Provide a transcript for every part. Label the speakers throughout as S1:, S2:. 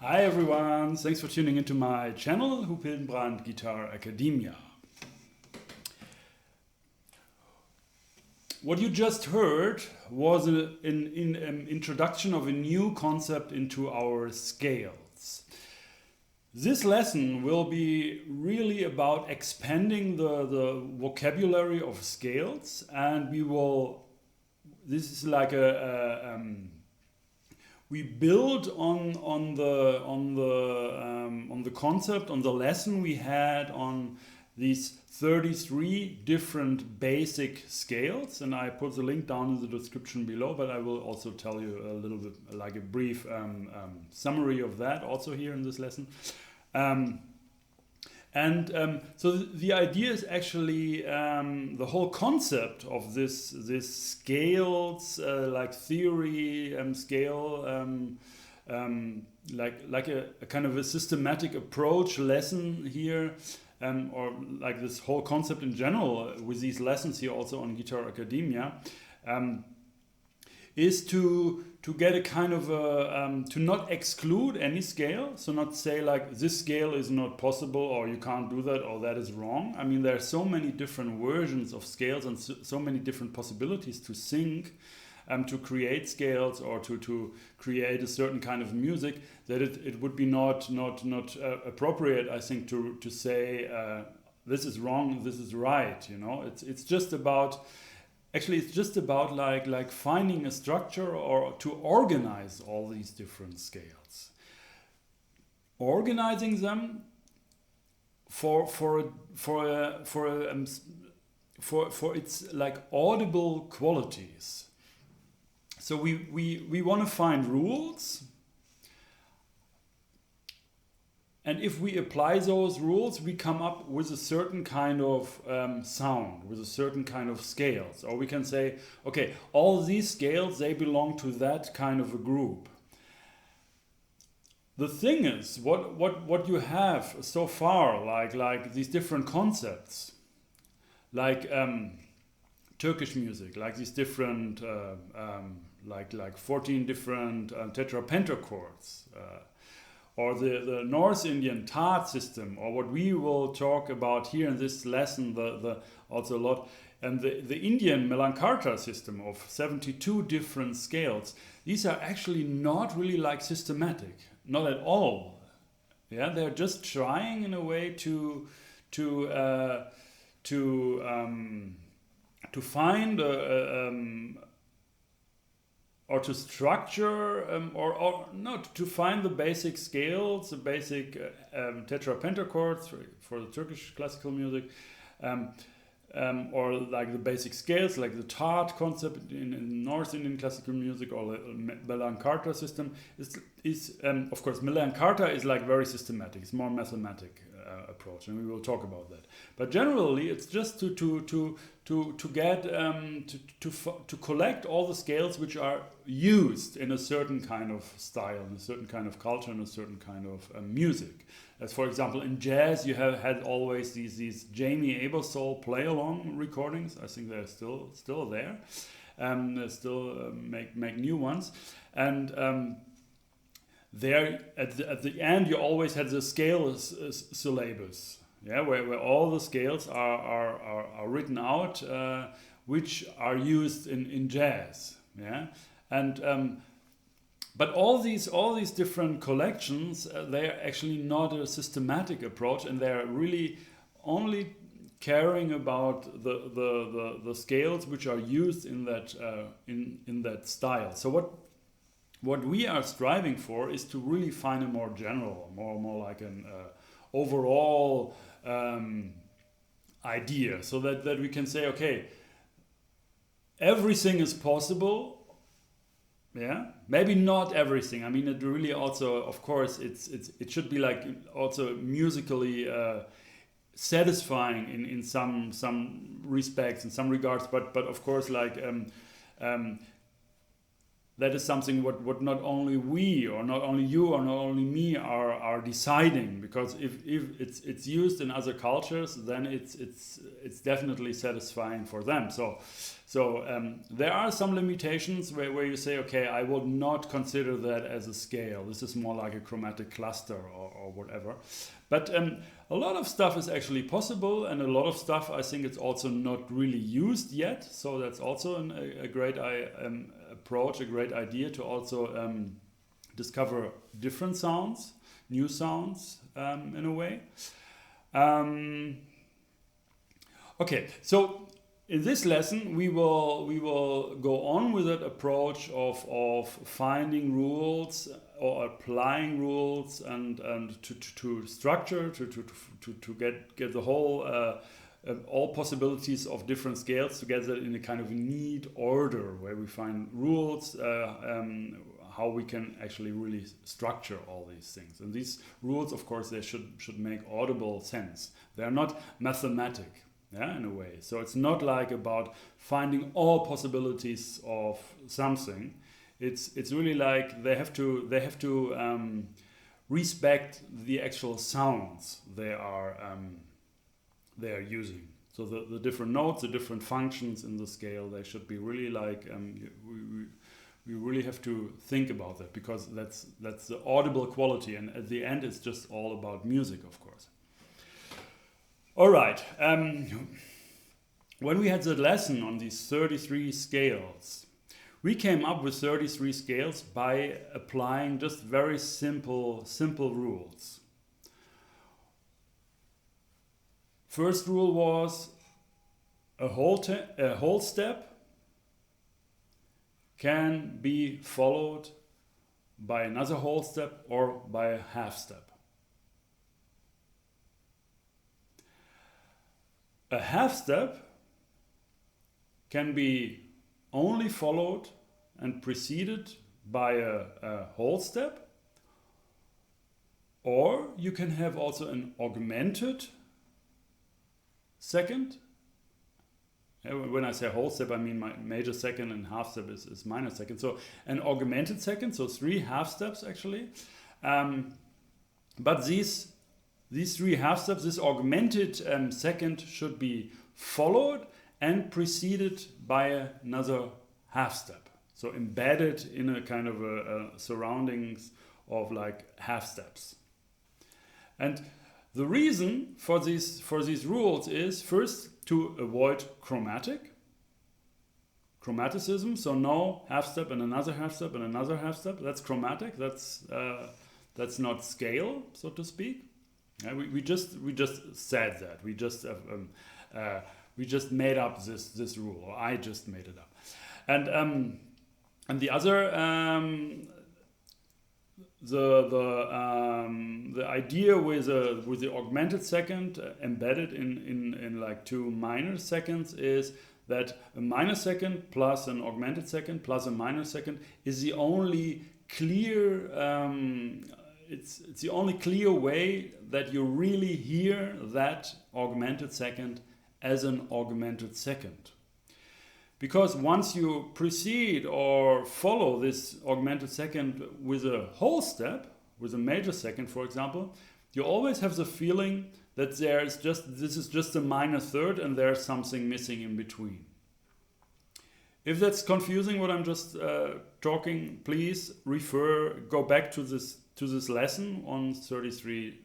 S1: Hi everyone, thanks for tuning into my channel, Huub Hildenbrand Guitar Academia. What you just heard was an introduction of a new concept into our scales. This lesson will be really about expanding the vocabulary of scales, and this is like we build on the concept, on the lesson we had on these 33 different basic scales, and I put the link down in the description below, but I will also tell you a little bit like a brief summary of that also here in this lesson. So the idea is actually the whole concept of this scales like theory scale like a kind of a systematic approach lesson here, or like this whole concept in general with these lessons here also on Guitar Academia, is to get a kind of a, to not exclude any scale, so not say like this scale is not possible or you can't do that or that is wrong. I mean, there are so many different versions of scales and so many different possibilities to think, to create scales or to create a certain kind of music, that it would be not appropriate, I think, to say this is wrong, this is right. You know, it's just about. Actually, it's just about like finding a structure or to organize all these different scales, organizing them for its like audible qualities. So we want to find rules. And if we apply those rules, we come up with a certain kind of sound, with a certain kind of scales. Or we can say, okay, all these scales, they belong to that kind of a group. The thing is, what you have so far, like these different concepts, like Turkish music, like these different, like 14 different tetrapentachords, or the North Indian Tat system, or what we will talk about here in this lesson, also a lot, and the Indian Melankarta system of 72 different scales. These are actually not really like systematic, not at all. Yeah, they're just trying in a way to find or to structure, or not, to find the basic scales, the basic tetrapentachords for the Turkish classical music, or like the basic scales, like the Tat concept in North Indian classical music, or the Melankarta system is of course, Melankarta is like very systematic. It's more mathematic approach, and we will talk about that. But generally, it's just to get to collect all the scales which are used in a certain kind of style, in a certain kind of culture, in a certain kind of music. As for example, in jazz, you have had always these Jamie Aebersold play-along recordings. I think they're still there. They still make new ones, and there at the end you always had the scale syllabus, yeah, where all the scales are written out, which are used in jazz, yeah, and but all these different collections, they are actually not a systematic approach, and they are really only caring about the scales which are used in that in that style. So what we are striving for is to really find a more general, more like an overall idea, so that we can say, okay, everything is possible. Yeah, maybe not everything. I mean, it really also, of course, it should be like also musically satisfying in some respects, in some regards. But of course, like that is something what not only we or not only you or not only me are deciding, because if it's used in other cultures, then it's definitely satisfying for them. So there are some limitations where you say, okay, I would not consider that as a scale. This is more like a chromatic cluster or whatever. But a lot of stuff is actually possible, and a lot of stuff I think it's also not really used yet. So that's also a great approach, a great idea to also discover different sounds, new sounds in a way. Okay, so in this lesson we will go on with that approach of finding rules or applying rules and to structure to get the whole all possibilities of different scales together in a kind of neat order where we find rules, how we can actually really structure all these things. And these rules, of course, they should make audible sense. They are not mathematic, yeah, in a way. So it's not like about finding all possibilities of something. It's really like they have to respect the actual sounds they are using. So the different notes, the different functions in the scale, they should be really like we really have to think about that, because that's the audible quality, and at the end it's just all about music, of course. All right. When we had the lesson on these 33 scales, we came up with 33 scales by applying just very simple rules. First rule was a whole step can be followed by another whole step or by a half step. A half step can be only followed and preceded by a whole step, or you can have also an augmented second. When I say whole step, I mean my major second, and half step is minor second. So an augmented second, so 3 half steps actually. But these 3 half steps, this augmented second should be followed and preceded by another half step. So embedded in a kind of a surroundings of like half steps. And the reason for these rules is first to avoid chromaticism. So no half step and another half step and another half step. That's chromatic. That's not scale, so to speak. We just said that. We just made up this rule, or I just made it up. And the other the idea with the augmented second embedded in like 2 minor seconds is that a minor second plus an augmented second plus a minor second is the only clear it's the only clear way that you really hear that augmented second as an augmented second. Because once you precede or follow this augmented second with a whole step, with a major second, for example, you always have the feeling that this is just a minor third and there's something missing in between. If that's confusing what I'm just talking, please go back to this lesson on 33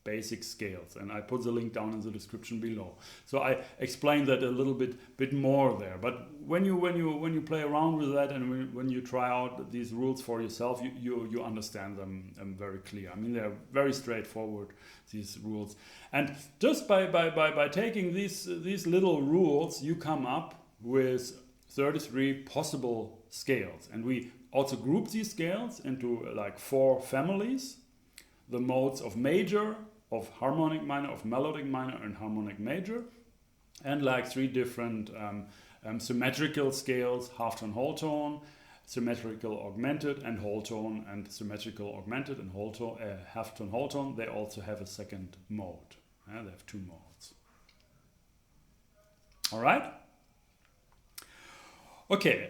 S1: basic scales, and I put the link down in the description below. So I explained that a little bit more there. But when you play around with that and when you try out these rules for yourself, you understand them very clear. I mean, they're very straightforward, these rules. And just by taking these little rules, you come up with 33 possible scales. And we also group these scales into like 4 families: the modes of major, of harmonic minor, of melodic minor, and harmonic major, and like 3 different symmetrical scales: half tone, whole tone, symmetrical augmented, and whole tone, and symmetrical augmented and whole tone, half tone, whole tone. They also have a second mode. They have 2 modes. All right. Okay.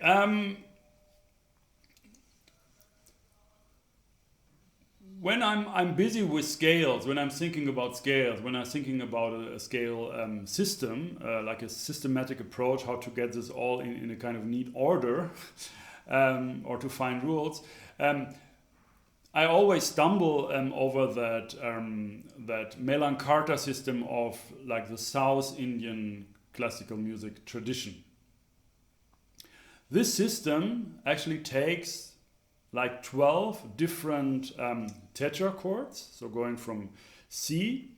S1: when I'm busy with scales, when I'm thinking about scales, when I'm thinking about a scale system, like a systematic approach, how to get this all in a kind of neat order, or to find rules, I always stumble over that Melancarta system of like the South Indian classical music tradition. This system actually takes like 12 different tetrachords, so going from C.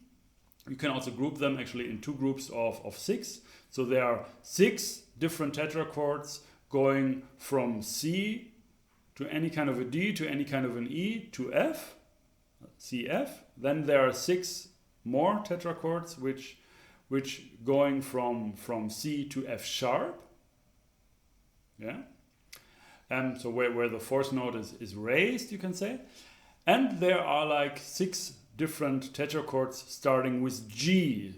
S1: You can also group them actually in two groups of 6. So there are 6 different tetrachords going from C to any kind of a D to any kind of an E to F, C, F. Then there are 6 more tetrachords which going from C to F sharp. Yeah. So where the fourth note is raised, you can say. And there are like 6 different tetrachords starting with G.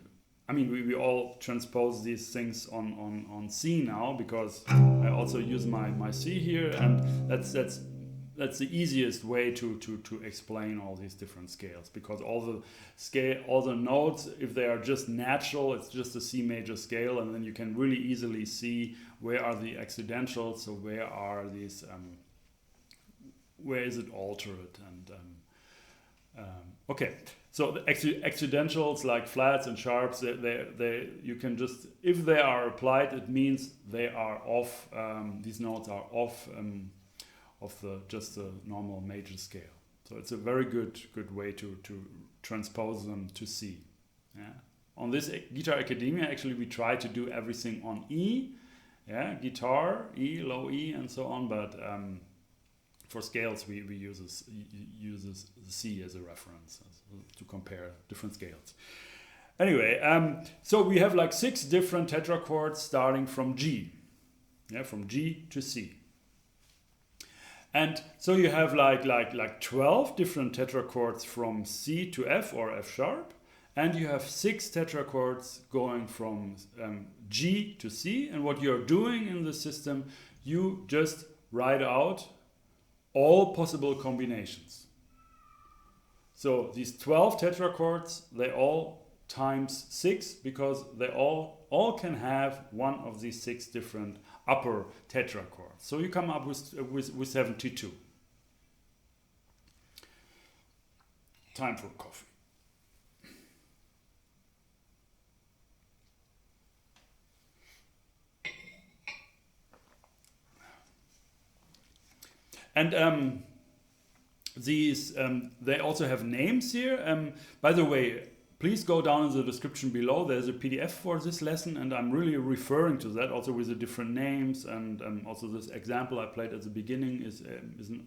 S1: I mean, we all transpose these things on C now, because I also use my C here, and that's the easiest way to explain all these different scales, because all the notes, if they are just natural, it's just a C major scale, and then you can really easily see where are the accidentals, so where are these, where is it altered, and okay. So the accidentals like flats and sharps, they you can just, if they are applied, it means they are off. These notes are off of just the normal major scale. So it's a very good way to transpose them to C. Yeah. On this Guitar Academia, actually, we try to do everything on E. Yeah, guitar, E, low E, and so on. But for scales, we use C as a reference to compare different scales. Anyway, so we have like 6 different tetrachords starting from G. Yeah, from G to C. And so you have like 12 different tetrachords from C to F or F sharp, and you have 6 tetrachords going from G to C. And what you're doing in the system, you just write out all possible combinations. So these 12 tetrachords, they all times 6, because they all can have one of these 6 different upper tetrachords. So you come up with 72. Time for coffee. And these they also have names here. By the way, please go down in the description below. There's a PDF for this lesson, and I'm really referring to that also with the different names, and also this example I played at the beginning is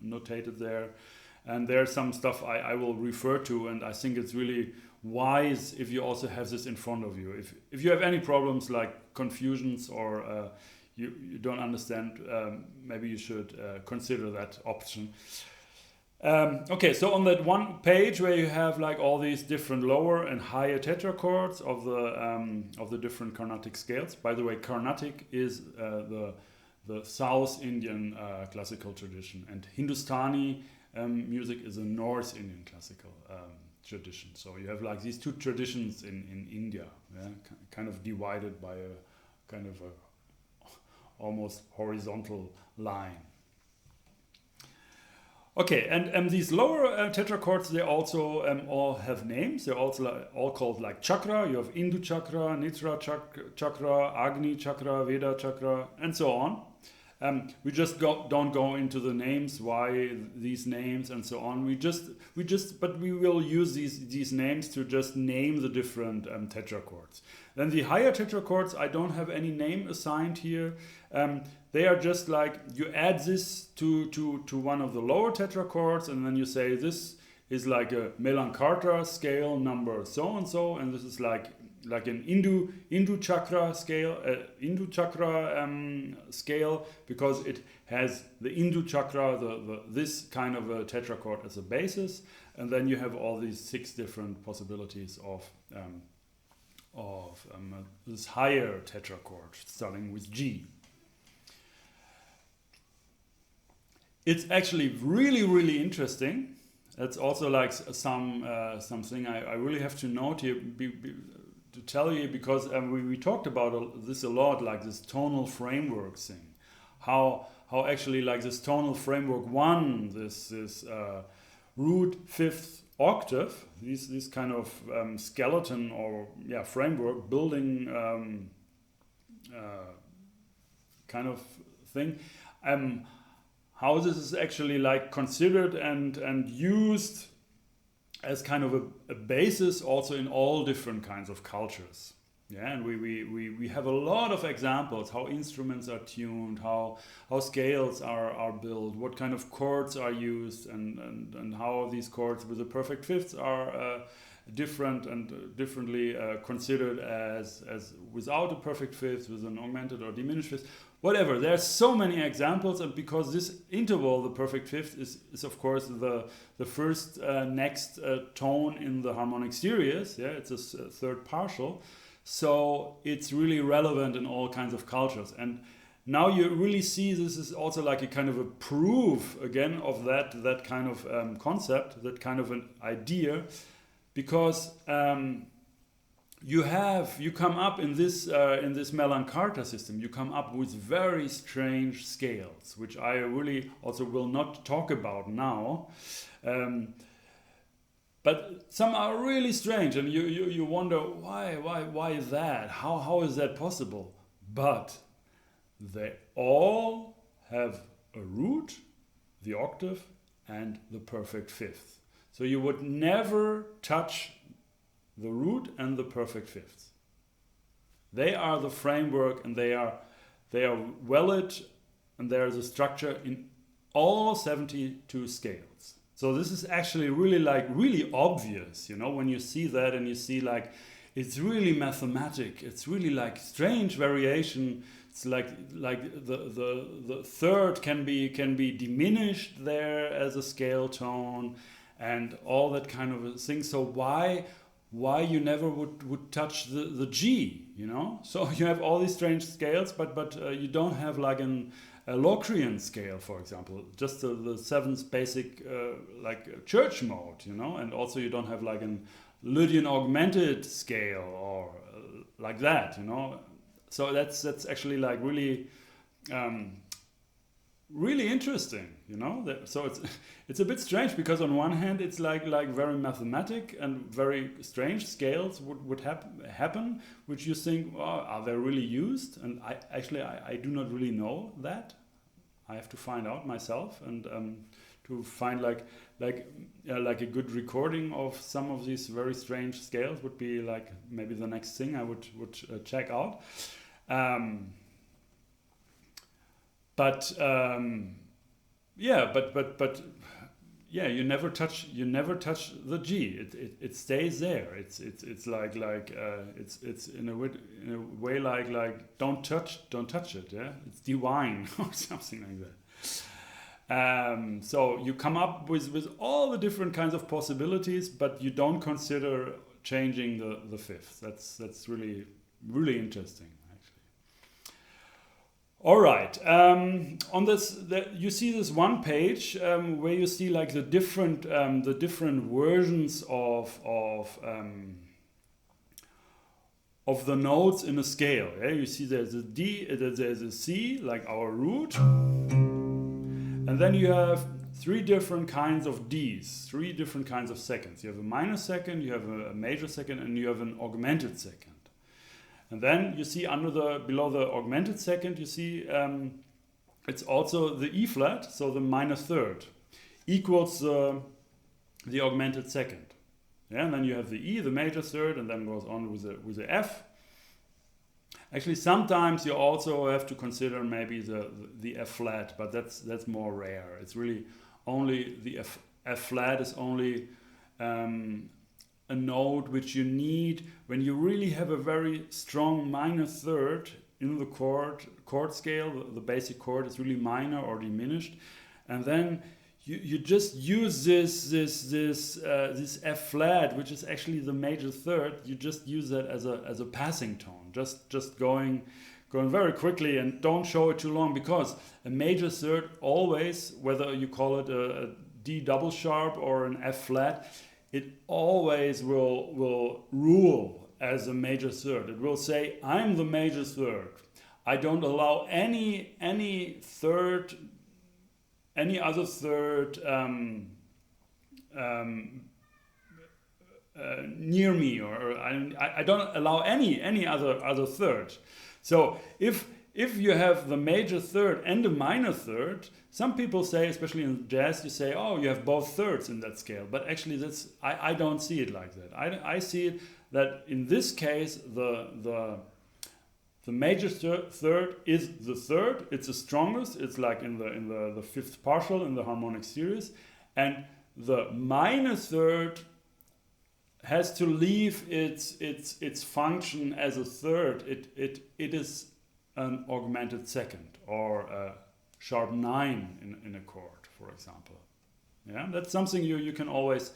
S1: notated there. And there's some stuff I will refer to, and I think it's really wise if you also have this in front of you. If you have any problems like confusions or you don't understand, maybe you should consider that option. Okay, so on that one page where you have like all these different lower and higher tetrachords of the different Carnatic scales. By the way, Carnatic is the South Indian classical tradition, and Hindustani music is a North Indian classical tradition. So you have like these two traditions in India, yeah? Kind of divided by a kind of a almost horizontal line. Okay, and these lower tetrachords, they also all have names. They're also all called like chakra. You have Indu chakra, Nitra chakra, Agni chakra, Veda chakra, and so on. We just don't go into the names, why these names and so on. But we will use these names to just name the different tetrachords. Then the higher tetrachords, I don't have any name assigned here. They are just like, you add this to one of the lower tetrachords, and then you say this is like a Melancarta scale number so and so, and this is like an Indu chakra scale, scale, because it has the Indu chakra, this kind of a tetrachord as a basis, and then you have all these 6 different possibilities of this higher tetrachord starting with G. It's actually really, really interesting. That's also like something I really have to note here to tell you, because we talked about this a lot, like this tonal framework thing. How actually like this tonal framework one, this root fifth octave, this kind of skeleton or framework building kind of thing. How this is actually like considered and used as kind of a basis also in all different kinds of cultures. Yeah, and we have a lot of examples how instruments are tuned, how scales are built, what kind of chords are used, and how these chords with the perfect fifths are different and differently considered as without a perfect fifth, with an augmented or diminished fifth. Whatever, there are so many examples, and because this interval, the perfect fifth, is of course the first next tone in the harmonic series. Yeah, it's a third partial, so it's really relevant in all kinds of cultures. And now you really see this is also like a kind of a proof again of that kind of concept, that kind of an idea, because you come up in this Melancarta system, you come up with very strange scales, which I really also will not talk about now. But some are really strange, and you wonder why is that? How is that possible? But they all have a root, the octave, and the perfect fifth. So you would never touch the root and the perfect fifths. They are the framework, and they are valid, and there is a structure in all 72 scales. So this is actually really obvious, you know, when you see that, and you see like it's really mathematic. It's really like strange variation. It's like the third can be diminished there as a scale tone, and all that kind of a thing. So why you never would touch the G, you know? So you have all these strange scales, but you don't have like a Locrian scale, for example, just the seventh basic like church mode, you know? And also you don't have like an Lydian augmented scale or like that, you know? So that's actually like really really interesting, you know. So it's a bit strange, because on one hand it's like very mathematic and very strange scales would happen, which you think, well, are they really used? And I do not really know that. I have to find out myself, and to find like a good recording of some of these very strange scales would be like maybe the next thing I would check out. But you never touch the G. It stays there. It's in a way like don't touch it. Yeah, it's divine or something like that. So you come up with all the different kinds of possibilities, but you don't consider changing the fifth. That's really interesting. All right. On this, you see this one page where you see like the different versions of the notes in a scale. Yeah? You see there's a D, there's a C, like our root, and then you have three different kinds of Ds, three different kinds of seconds. You have a minor second, you have a major second, and you have an augmented second. And then you see below the augmented second, you see it's also the E flat, so the minor third, equals the augmented second. Yeah, and then you have the E, the major third, and then goes on with the F. Actually, sometimes you also have to consider maybe the F flat, but that's more rare. It's really only the F flat is only a note which you need when you really have a very strong minor third in the chord scale. The basic chord is really minor or diminished, and then you just use this F flat, which is actually the major third. You just use that as a passing tone, just going very quickly, and don't show it too long, because a major third always, whether you call it a D double sharp or an F flat, it always will rule as a major third. It will say, I'm the major third. I don't allow any other third near me, or I don't allow any other third. So if you have the major third and the minor third, some people say, especially in jazz, you say, oh, you have both thirds in that scale. But actually, I don't see it like that. I see it that in this case, the major third is the third. It's the strongest. It's like in the fifth partial in the harmonic series, and the minor third has to leave its function as a third. It is an augmented second, or a sharp 9 in a chord, for example. Yeah, that's something you can always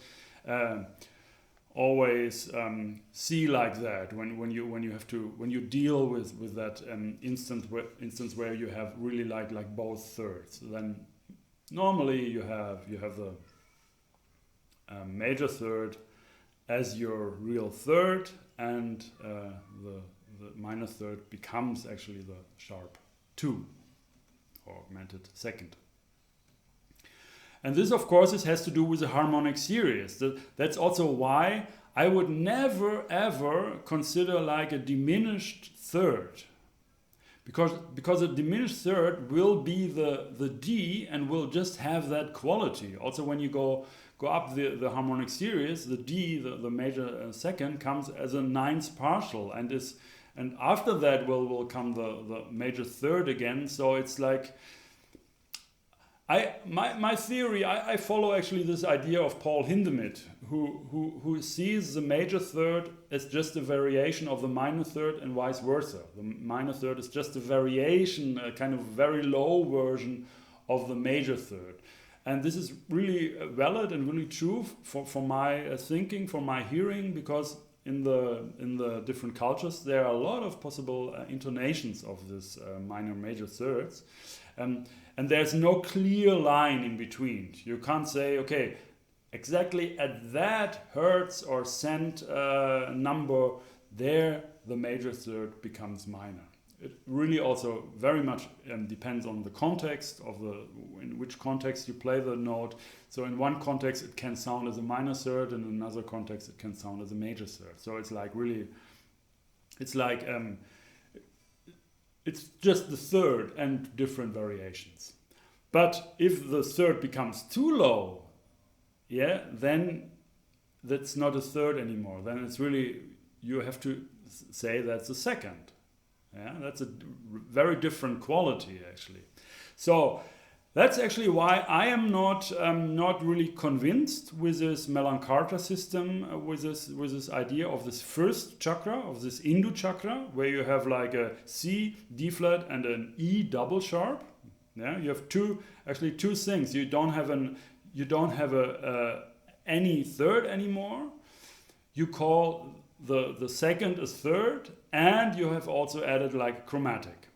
S1: see like that when you deal with that instance where you have really like both thirds. Then normally you have the major third as your real third, and the minor third becomes actually the sharp 2, or augmented second. And this, of course, has to do with the harmonic series. That's also why I would never ever consider like a diminished third, because a diminished third will be the D and will just have that quality. Also, when you go up the harmonic series, the D, the major second, comes as a 9th partial, and after that will come the major third again. So it's like, my theory, I follow actually this idea of Paul Hindemith, who sees the major third as just a variation of the minor third and vice versa. The minor third is just a variation, a kind of very low version of the major third. And this is really valid and really true for my thinking, for my hearing, because in the different cultures there are a lot of possible intonations of this minor major thirds. And there's no clear line in between. You can't say, okay, exactly at that hertz or cent number, there the major third becomes minor. It really also very much depends on the context of in which context you play the note. So in one context it can sound as a minor third, and in another context it can sound as a major third. So it's like really, it's like it's just the third and different variations. But if the third becomes too low, yeah, then that's not a third anymore. Then it's really, you have to say that's a second. Yeah, that's a very different quality actually. So that's actually why I am not really convinced with this Melancarta system, with this idea of this first chakra, of this Indu chakra, where you have like a C, D flat, and an E double sharp. Yeah, you have two things. You don't have any third anymore. You call the second a third, and you have also added like chromatic.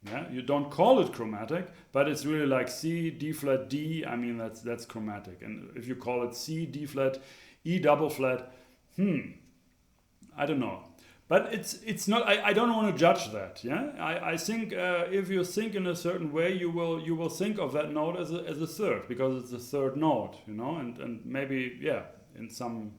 S1: Yeah, you don't call it chromatic, but it's really like C, D flat, D. I mean, that's chromatic. And if you call it C, D flat, E double flat, I don't know. But it's not. I don't want to judge that. Yeah, I think if you think in a certain way, you will think of that note as a third, because it's a third note. You know, and maybe in some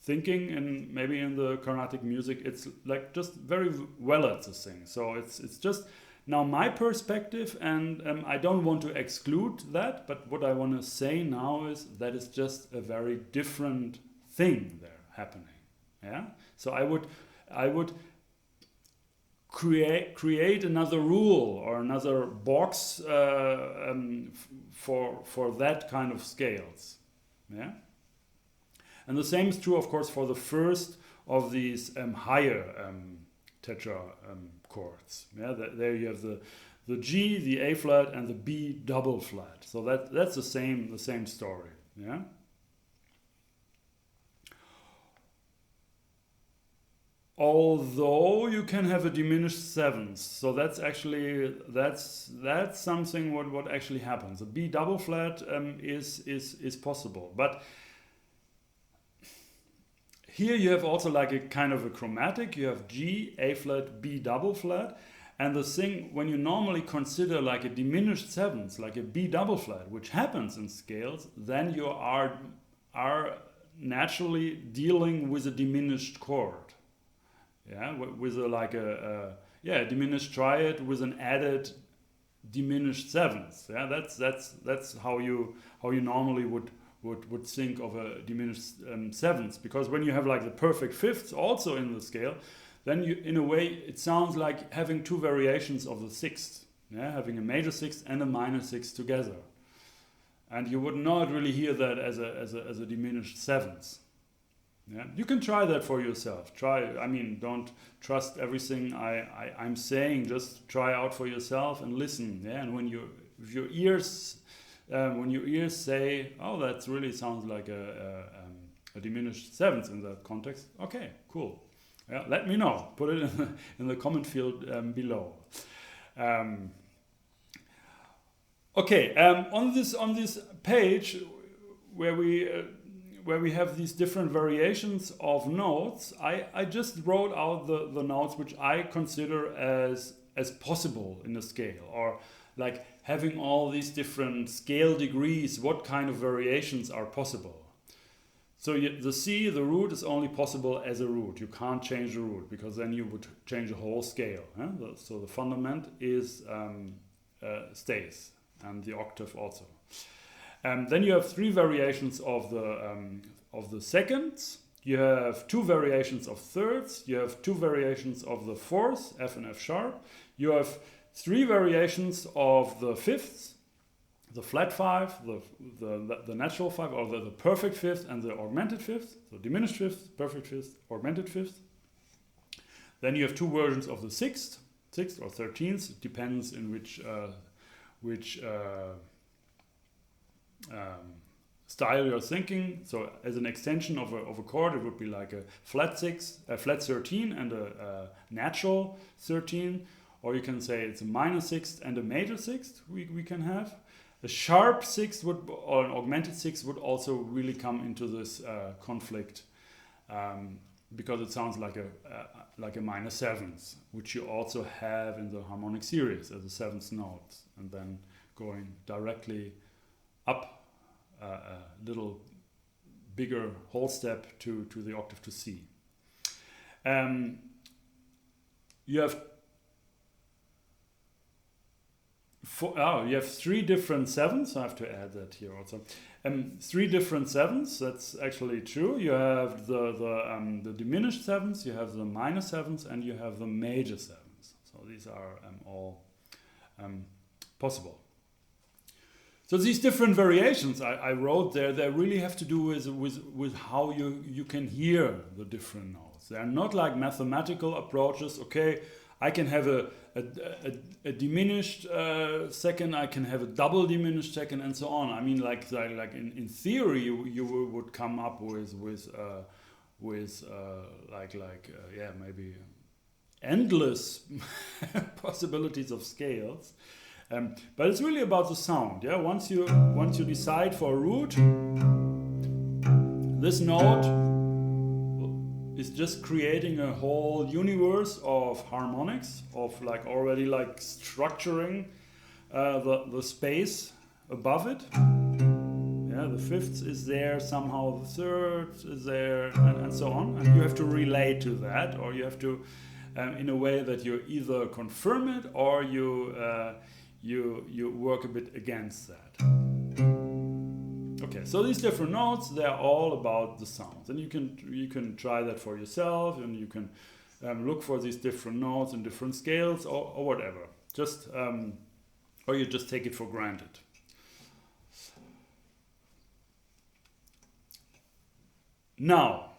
S1: thinking, and maybe in the Carnatic music, it's like just very well it's a thing. So it's just now my perspective, and I don't want to exclude that, but what I want to say now is that it's just a very different thing there happening. Yeah. So I would create another rule or another box for that kind of scales. Yeah. And the same is true, of course, for the first of these higher tetra chords. Yeah, there you have the G, the A flat, and the B double flat. So that's the same story. Yeah. Although you can have a diminished seventh, so that's actually that's something what actually happens. A B double flat is possible, but here you have also like a kind of a chromatic. You have G, A flat, B double flat, and the thing when you normally consider like a diminished seventh, like a B double flat, which happens in scales, then you are naturally dealing with a diminished chord. Yeah, with a, like a diminished triad with an added diminished seventh. Yeah, that's how you normally would think of a diminished seventh, because when you have like the perfect fifths also in the scale, then you, in a way, it sounds like having two variations of the sixth. Yeah, having a major sixth and a minor sixth together, and you would not really hear that as a diminished seventh. Yeah, you can try that for yourself. I mean, don't trust everything I'm saying. Just try out for yourself and listen. Yeah, and when your ears say, "Oh, that really sounds like a diminished seventh in that context," okay, cool. Yeah, let me know. Put it in the comment field below. Okay, on this page where we have these different variations of notes, I just wrote out the notes which I consider as possible in a scale, or like having all these different scale degrees, what kind of variations are possible. So the C, the root, is only possible as a root. You can't change the root, because then you would change the whole scale. Huh? So the fundament is stays, and the octave also. Then you have three variations of the seconds. You have two variations of thirds. You have two variations of the fourths, F and F sharp. You have three variations of the fifths, the flat five, the natural five, or the perfect fifth, and the augmented fifth. So diminished fifth, perfect fifth, augmented fifth. Then you have two versions of the sixth or 13th. It depends in which style you're thinking. So as an extension of a chord, it would be like a flat 6, a flat 13 and a natural 13, or you can say it's a minor sixth and a major sixth we can have. A sharp sixth or an augmented sixth would also really come into this conflict, because it sounds like a minor seventh, which you also have in the harmonic series as a seventh note, and then going directly up a little bigger whole step to the octave to C. You have you have three different sevenths. I have to add that here also. Three different sevenths. That's actually true. You have the diminished sevenths, you have the minor sevenths, and you have the major sevenths. So these are all possible. So these different variations I wrote there, they really have to do with how you can hear the different notes. They are not like mathematical approaches. Okay, I can have a diminished second, I can have a double diminished second, and so on. I mean, like in theory, you would come up with maybe endless possibilities of scales. But it's really about the sound. Yeah, once you decide for a root, this note is just creating a whole universe of harmonics, of already structuring the space above it. Yeah, the fifth is there somehow, the third is there, and so on. And you have to relate to that, or you have to, in a way that you either confirm it or you work a bit against that. Okay, so these different notes, they're all about the sounds, and you can try that for yourself, and you can look for these different notes in different scales, or whatever. Just or you just take it for granted. Now,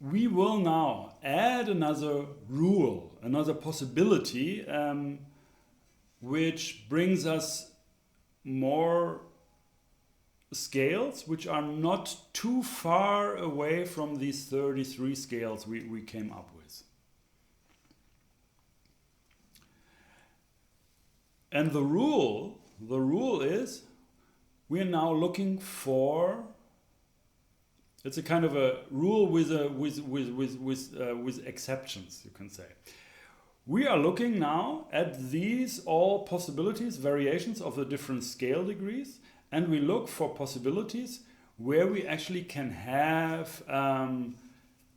S1: we will now add another rule, another possibility, which brings us more scales which are not too far away from these 33 scales we came up with. And the rule is we're now looking for, it's a kind of a rule with exceptions, you can say. We are looking now at these all possibilities, variations of the different scale degrees, and we look for possibilities where we actually can have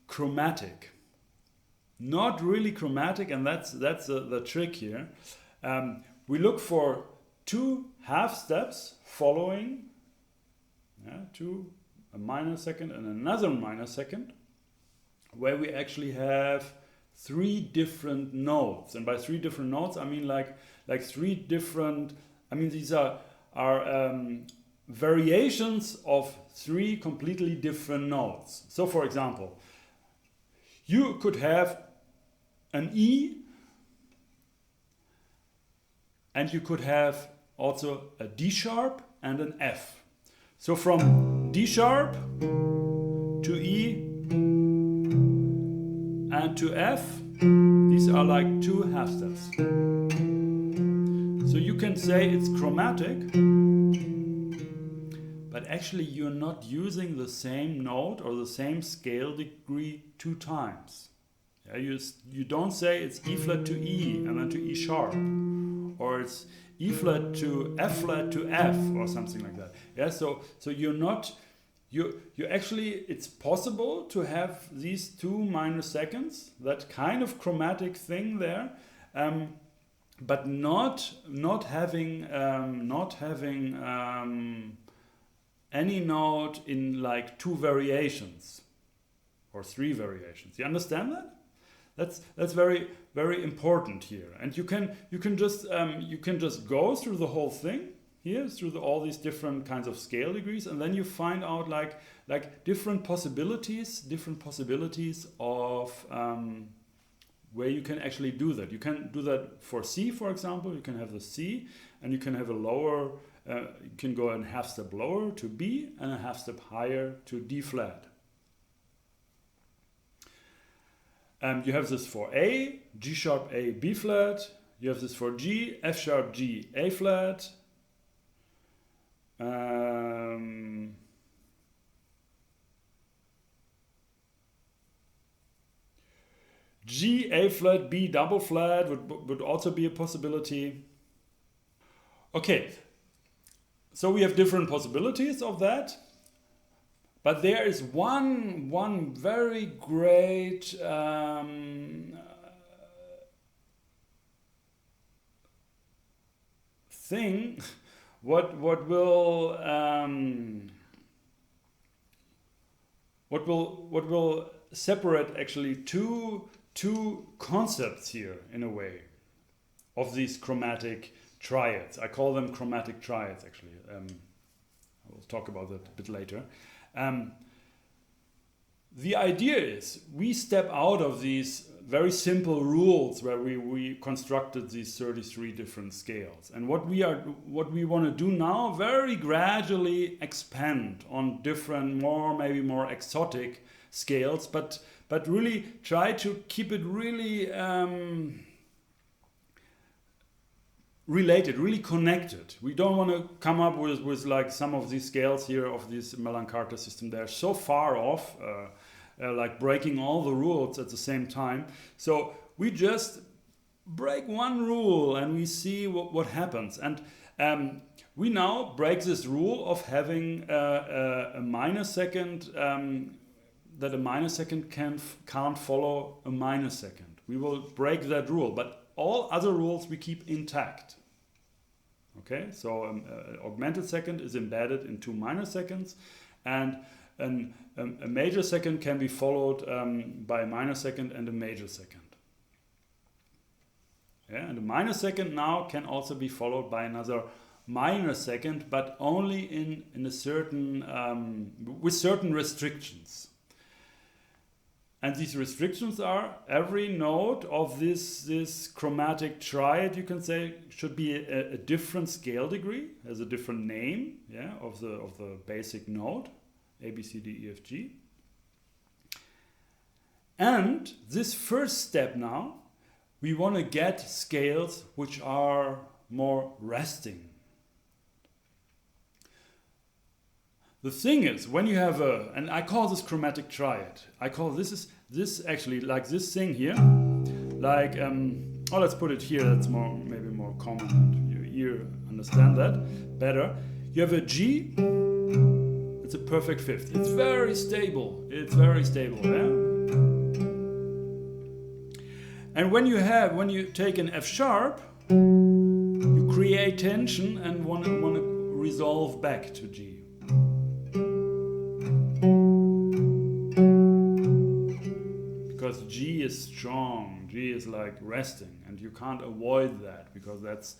S1: chromatic. Not really chromatic, and that's the trick here. We look for two half steps following, a minor second and another minor second, where we actually have three different notes. And by three different notes, I mean like three different, I mean these are variations of three completely different notes. So for example, you could have an E, and you could have also a D sharp and an F. So from D sharp to E and to F, these are like two half steps. So you can say it's chromatic, but actually you're not using the same note or the same scale degree two times. Yeah, you don't say it's E flat to E and then to E sharp, or it's E flat to F or something like that. Yeah, so you're not, you actually, it's possible to have these two minor seconds, that kind of chromatic thing there, but not having any note in like two variations or three variations. You understand that? That's very, very important here, and you can just go through the whole thing here, through all these different kinds of scale degrees, and then you find out like different possibilities of where you can actually do that. You can do that for C, for example. You can have the C, and you can have a lower. You can go a half step lower to B and a half step higher to D flat. You have this for A, G sharp A, B flat. You have this for G, F sharp G, A flat. G, A flat, B double flat would also be a possibility. Okay, so we have different possibilities of that. But there is one very great thing. What will separate actually two concepts here in a way of these chromatic triads. I call them chromatic triads actually. We'll talk about that a bit later. The idea is we step out of these very simple rules where we constructed these 33 different scales, and what we want to do now, very gradually expand on different, maybe more exotic scales, but really try to keep it really related, really connected. We don't want to come up with like some of these scales here of this Mellon-Carter system. They're so far off, like breaking all the rules at the same time. So we just break one rule and we see what happens. And we now break this rule of having a minor second, that a minor second can't follow a minor second. We will break that rule, but all other rules we keep intact. Okay, so augmented second is embedded in two minor seconds, and a major second can be followed by a minor second and a major second. Yeah, and a minor second now can also be followed by another minor second, but only in a certain with certain restrictions. And these restrictions are every note of this chromatic triad, you can say, should be a different scale degree, has a different name, yeah, of the basic note, A, B, C, D, E, F, G. And this first step now, we want to get scales which are more resting. The thing is, when you have and I call this chromatic triad. I call this actually like this thing here, like let's put it here. That's maybe more common, and your ear understand that better. You have a G. It's a perfect fifth. It's very stable. Yeah. And when you take an F sharp, you create tension and want to resolve back to G. Because G is strong, G is like resting, and you can't avoid that because that's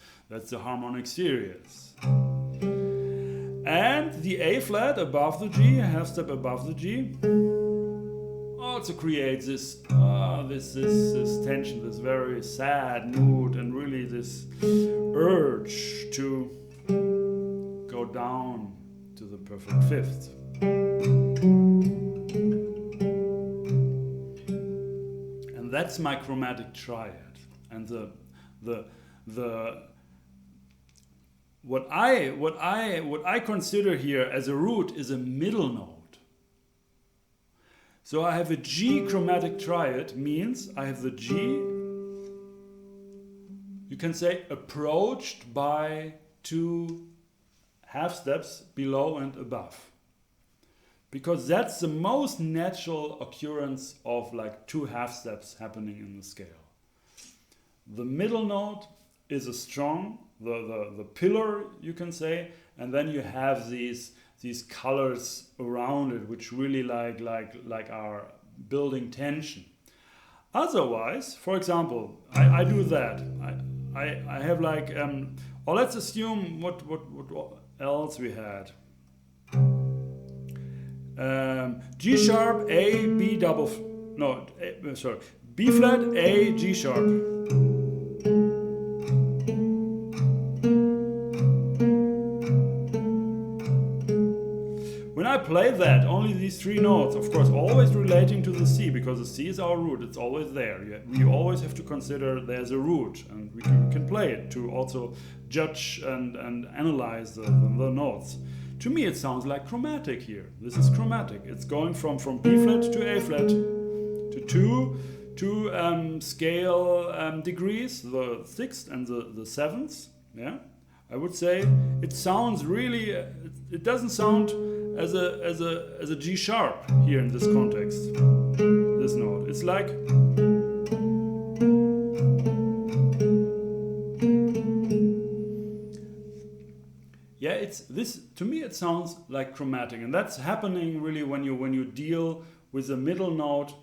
S1: the harmonic series. And the A flat above the G, a half step above the G, also creates this tension, this very sad mood, and really this urge to go down to the perfect fifth. That's my chromatic triad, and what I consider here as a root is a middle note. So I have a G chromatic triad, means I have the G, you can say, approached by two half steps below and above. Because that's the most natural occurrence of like two half steps happening in the scale. The middle note is a strong, the pillar, you can say, and then you have these colors around it, which really like are building tension. Otherwise, for example, I do that. I have like, or let's assume what else we had. G sharp, A, B double, no, sorry, B flat, A, G sharp. When I play that, only these three notes, of course, always relating to the C, because the C is our root, it's always there. We always have to consider there's a root, and we can play it to also judge and analyze the notes. To me, it sounds like chromatic here. This is chromatic. It's going from B flat to A flat to two scale degrees, the sixth and the seventh. Yeah, I would say it sounds really. It doesn't sound as a G sharp here in this context. This note. It's like. Yeah, it's this. To me, it sounds like chromatic, and that's happening really when you deal with the middle note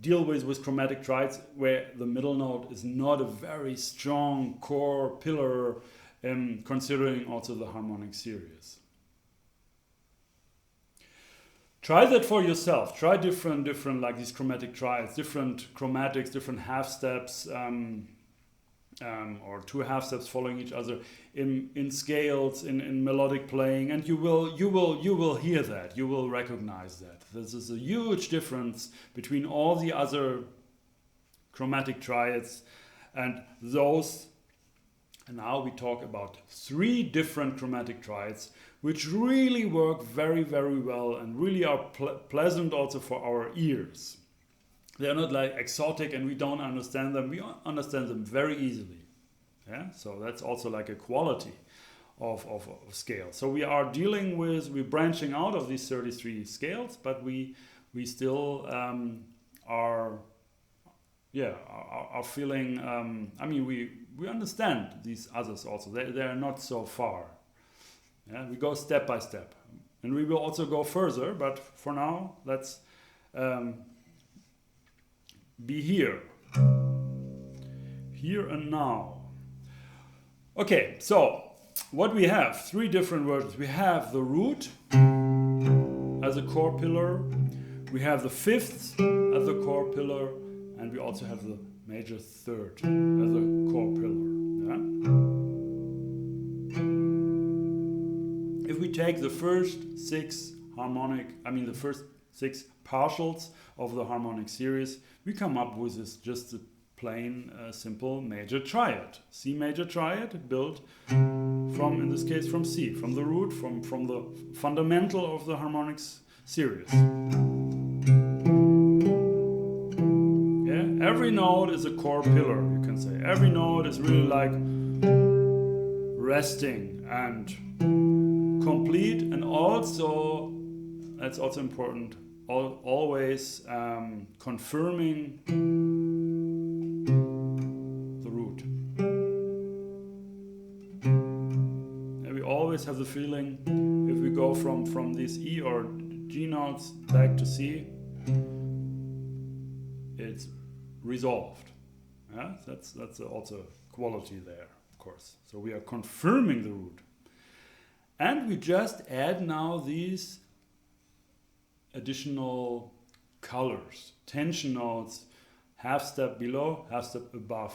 S1: deal with chromatic triads, where the middle note is not a very strong core pillar, considering also the harmonic series. Try that for yourself. Try different like these chromatic triads, different chromatics, different half steps. Or two half steps following each other in scales, in melodic playing, and you will hear that, you will recognize that. This is a huge difference between all the other chromatic triads and those. And now we talk about three different chromatic triads which really work very, very well and really are pleasant also for our ears. They're not like exotic and we don't understand them. We understand them very easily. Yeah, so that's also like a quality of scale. So we are we're branching out of these 33 scales, but we still are feeling. I mean, we understand these others also. They are not so far. Yeah, we go step by step, and we will also go further. But for now, let's. Be here and now. Okay, so what we have, three different versions. We have the root as a core pillar. we have the fifth as the core pillar, and we also have the major third as a core pillar. Yeah? If we take the first six the first six partials of the harmonic series, we come up with this just a plain, simple major triad. C major triad built from, in this case, from C, from the root, from the fundamental of the harmonics series. Yeah, every note is a core pillar, you can say. Every note is really like resting and complete, and also, that's also important, always confirming the root. And we always have the feeling, if we go from these E or G notes back to C, it's resolved. Yeah? That's also quality there, of course. So we are confirming the root. And we just add now these additional colors, tension notes, half step below, half step above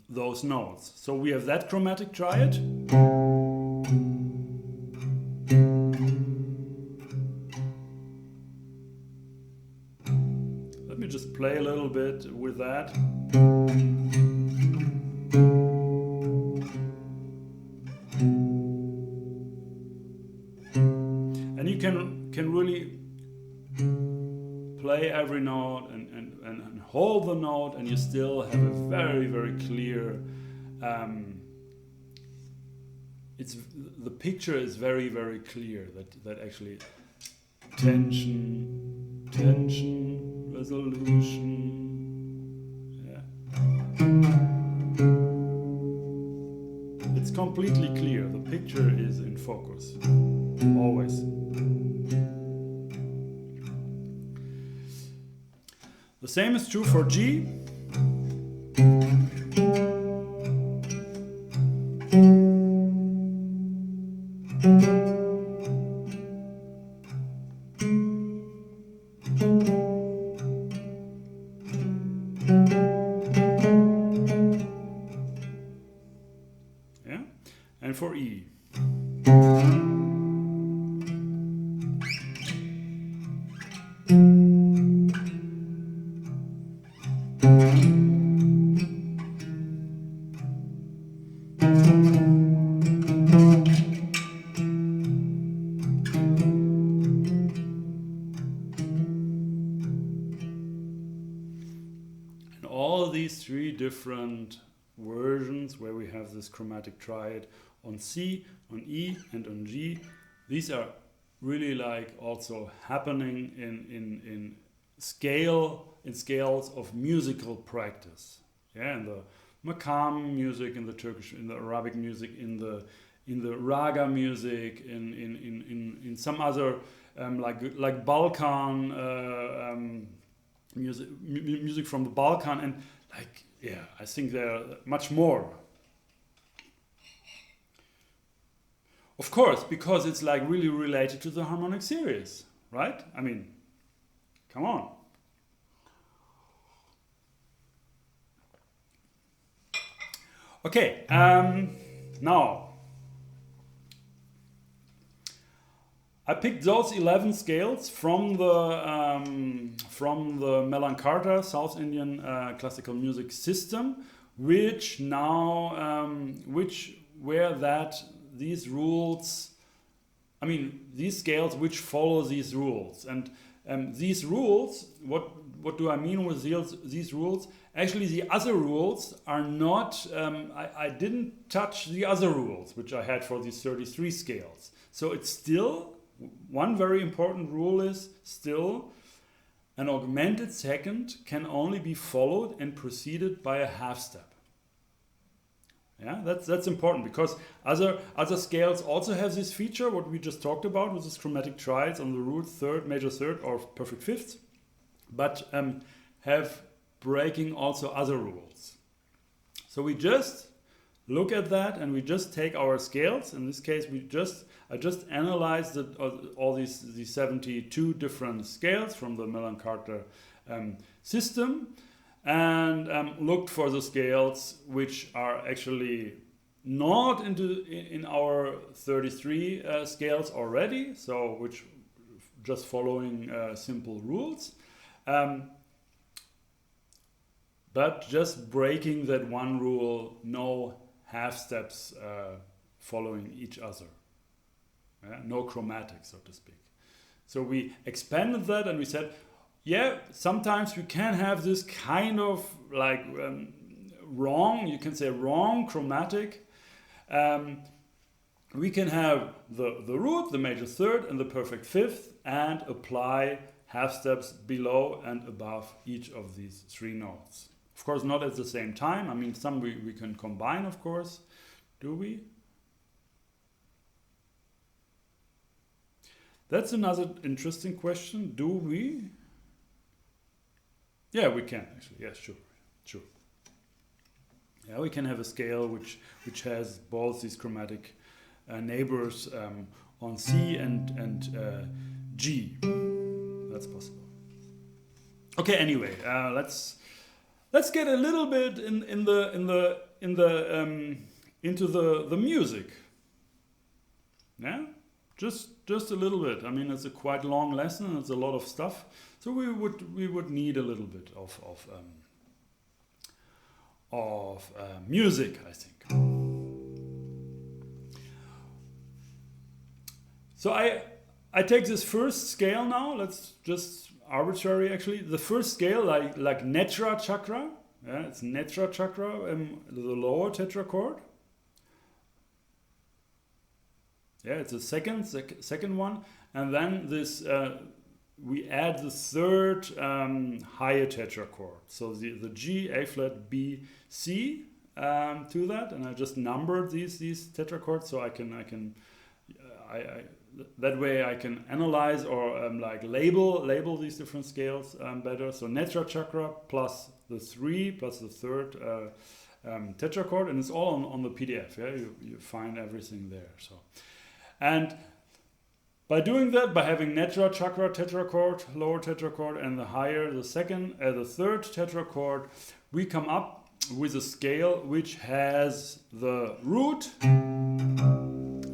S1: those notes. So we have that chromatic triad. Let me just play a little bit with that. And you can really play every note and hold the note, and you still have a very, very clear, the picture is very, very clear that actually tension, resolution, yeah. It's completely clear, the picture is in focus, always. The same is true for G. Yeah? And for E. All these three different versions where we have this chromatic triad on C, on E, and on G, these are really like also happening in scales of musical practice. Yeah, in the makam music, in the Turkish, in the Arabic music, in the raga music, in some other like Balkan music from the Balkan, and like, yeah, I think there are much more. Of course, because it's like really related to the harmonic series, right? I mean, come on. Okay, now I picked those 11 scales from the Melankarta South Indian classical music system, which now these rules, I mean these scales which follow these rules, and these rules, what do I mean with these rules? Actually, the other rules are not. I didn't touch the other rules which I had for these 33 scales. So it's still. One very important rule is still an augmented second can only be followed and preceded by a half step. Yeah, that's important, because other scales also have this feature, what we just talked about with this chromatic triads on the root third, major third, or perfect fifth, but have breaking also other rules. So we just look at that and we just take our scales. In this case, I just analyzed all these 72 different scales from the Miller-Carter system, and looked for the scales which are actually not in our 33 scales already, so which just following simple rules, but just breaking that one rule, no half steps following each other, no chromatic, so to speak. So we expanded that and we said, yeah, sometimes we can have this kind of like wrong, you can say wrong chromatic. We can have the root, the major third, and the perfect fifth, and apply half steps below and above each of these three notes. Of course, not at the same time. I mean, some we can combine, of course. Do we? That's another interesting question. Do we? Yeah, we can actually. Yes, sure. Yeah, we can have a scale which has both these chromatic neighbors on C and G. That's possible. Okay. Anyway, let's get a little bit into the music. Yeah, just a little bit. I mean, it's a quite long lesson. It's a lot of stuff. So we would need a little bit of music, I think. So I take this first scale now. Let's just arbitrary actually. The first scale, like Netra chakra. Yeah, it's Netra chakra, the lower tetrachord. Yeah, it's a second one, and then this we add the third higher tetrachord. So the G, A flat, B, C to that, and I just numbered these tetrachords so I can that way I can analyze or like label these different scales better. So Netra chakra plus the 3 plus the third tetrachord, and it's all on the PDF. Yeah, you find everything there. So, and by doing that, by having Netra chakra tetrachord, lower tetrachord, and the higher, the third tetrachord, we come up with a scale which has the root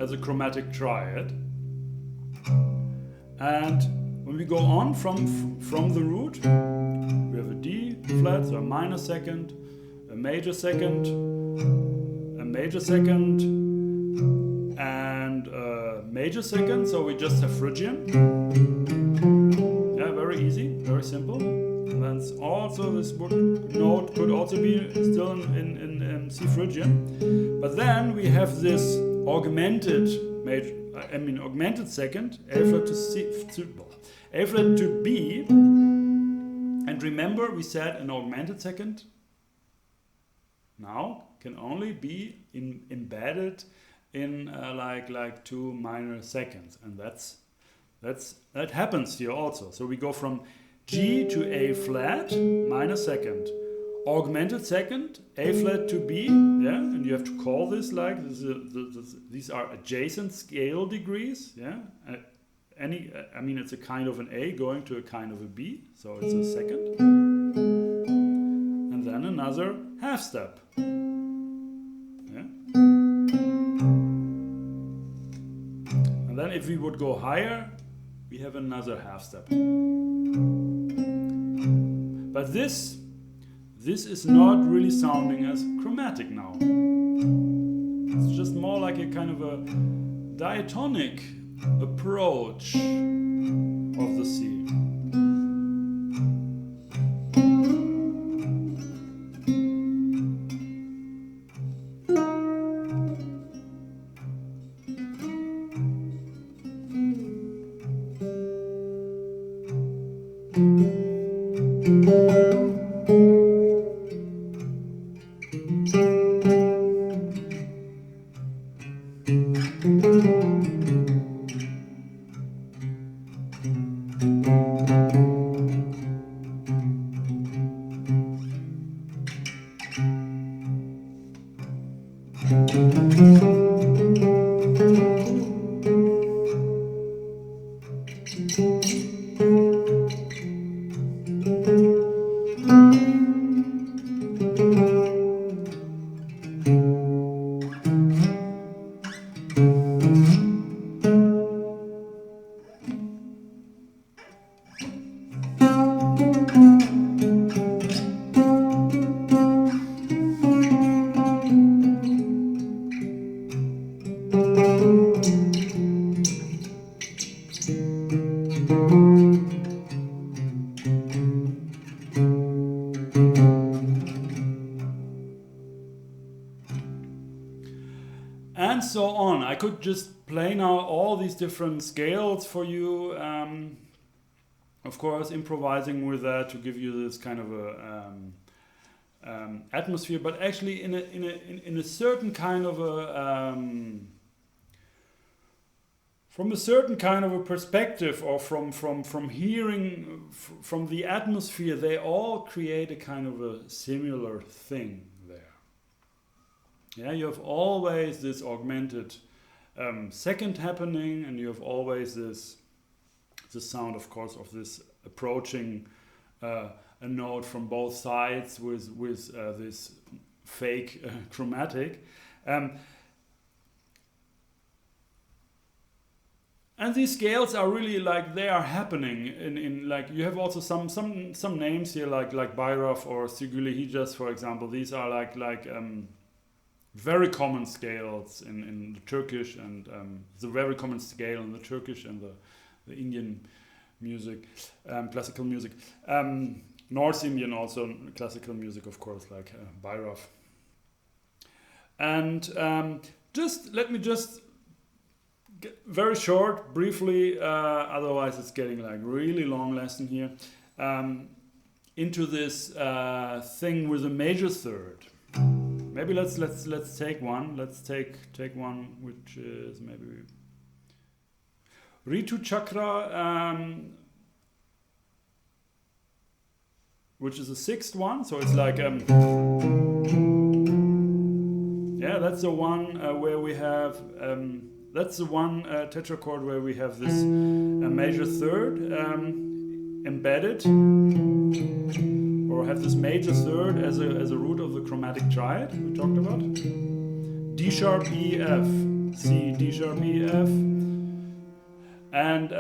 S1: as a chromatic triad. And when we go on from the root, we have a D flat, so a minor second, a major second, and a major second, so we just have Phrygian. Yeah, very easy, very simple. And then also this note could also be still in C Phrygian. But then we have this augmented second, A flat to B. And remember, we said an augmented second now can only be embedded in like 2 minor seconds, and that happens here also. So we go from G to A flat, minor second, augmented second, A flat to B, yeah, and you have to call this like these are adjacent scale degrees, yeah. I mean, it's a kind of an A going to a kind of a B, so it's a second, and then another half step, yeah. And then if we would go higher, we have another half step. But this is not really sounding as chromatic now. It's just more like a kind of a diatonic approach of the C. just play now all these different scales for you. Of course, improvising with that to give you this kind of a atmosphere, but actually in a certain kind of a from a certain kind of a perspective, or from hearing from the atmosphere, they all create a kind of a similar thing there. Yeah, you have always this augmented second happening, and you have always this sound, of course, of this approaching a note from both sides with this fake chromatic. And these scales are really like they are happening in like you have also some names here like Bayraf or Sigülehicaz, for example. These are like very common scales in the Turkish, and it's a very common scale in the Turkish and the Indian music, classical music. North Indian also classical music, of course, like Bayraf. And let me very short, briefly, otherwise it's getting like really long lesson here, into this thing with a major third. Maybe let's take one. Let's take one which is maybe Ritu Chakra, which is the sixth one. So it's like yeah, that's the one where we have. That's the one tetrachord where we have this major third embedded, or have this major third as a root of the chromatic triad we talked about. D sharp E F, C D sharp E F, and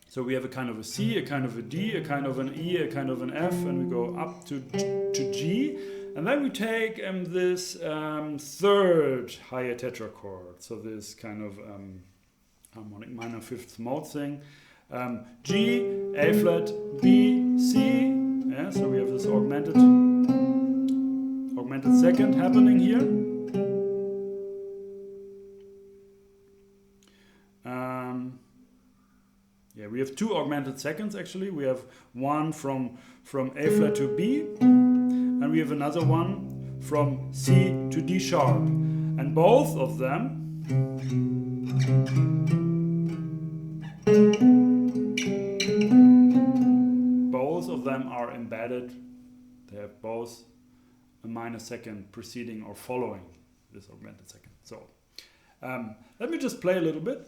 S1: so we have a kind of a C, a kind of a D, a kind of an E, a kind of an F, and we go up to G. And then we take this third higher tetrachord, so this kind of harmonic minor fifth mode thing. G, A flat, B, C. Yeah, so we have this augmented second happening here. Yeah, we have two augmented seconds actually. We have one from A flat to B. And we have another one from C to D sharp. And both of them are embedded. They have both a minor second preceding or following this augmented second. So let me just play a little bit.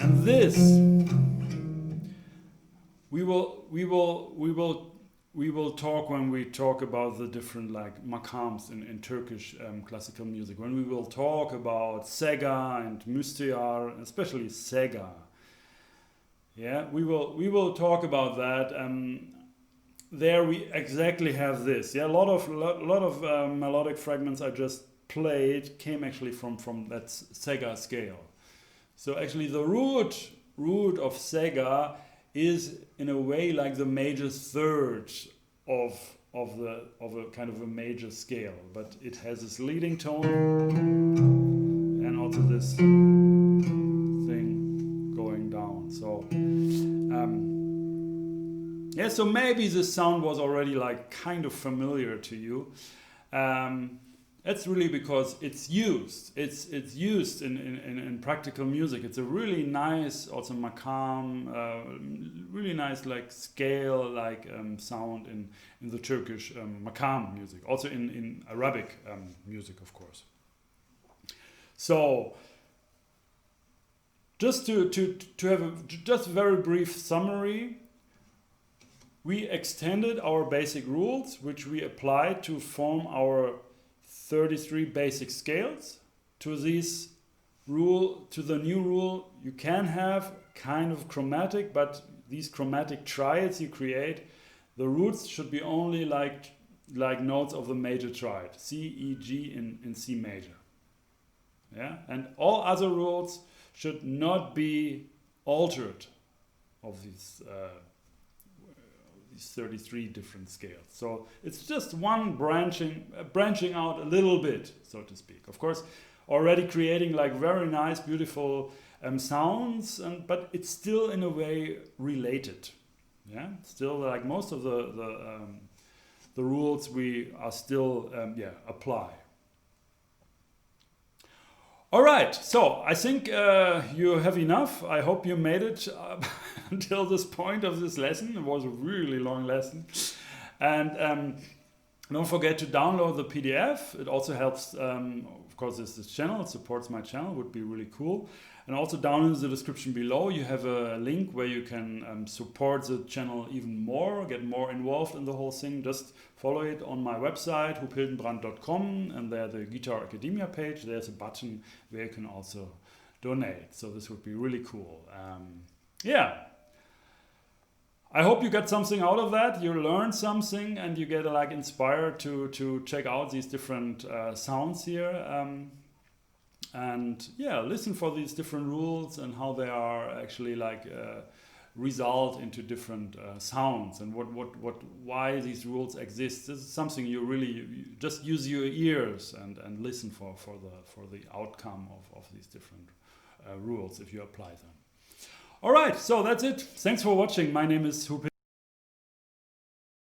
S1: And this we will talk when we talk about the different like makams in Turkish classical music. When we will talk about Sega and Müstehar, especially Sega. Yeah, we will talk about that. There we exactly have this. Yeah, a lot of melodic fragments I just played came actually from that Sega scale. So actually the root of Sega is in a way like the major third of a kind of a major scale, but it has this leading tone and also this thing going down. So yeah, so maybe this sound was already like kind of familiar to you. That's really because it's used. It's used in practical music. It's a really nice, also makam, really nice like scale like sound in the Turkish makam music. Also in Arabic music, of course. So just to have a just very brief summary. We extended our basic rules, which we applied to form our 33 basic scales. To this rule, to the new rule, you can have kind of chromatic, but these chromatic triads you create, the roots should be only like notes of the major triad, C, E, G in C major. Yeah, and all other rules should not be altered of these 33 different scales. So it's just one branching out a little bit, so to speak. Of course, already creating like very nice, beautiful sounds, but it's still in a way related. Yeah, still like most of the rules we are still apply. All right, so I think you have enough. I hope you made it until this point of this lesson. It was a really long lesson. And don't forget to download the PDF. It also helps, of course, this channel. It supports my channel, would be really cool. And also down in the description below, you have a link where you can support the channel even more, get more involved in the whole thing. Just follow it on my website, hoophildenbrand.com, and there the Guitar Academia page. There's a button where you can also donate. So this would be really cool. Yeah. I hope you got something out of that. You learned something and you get like inspired to check out these different sounds here. And yeah, listen for these different rules and how they are actually like result into different sounds and why these rules exist. This is something you just use your ears and listen for the outcome of these different rules if you apply them. All right, so that's it. Thanks for watching. My name is Hoop.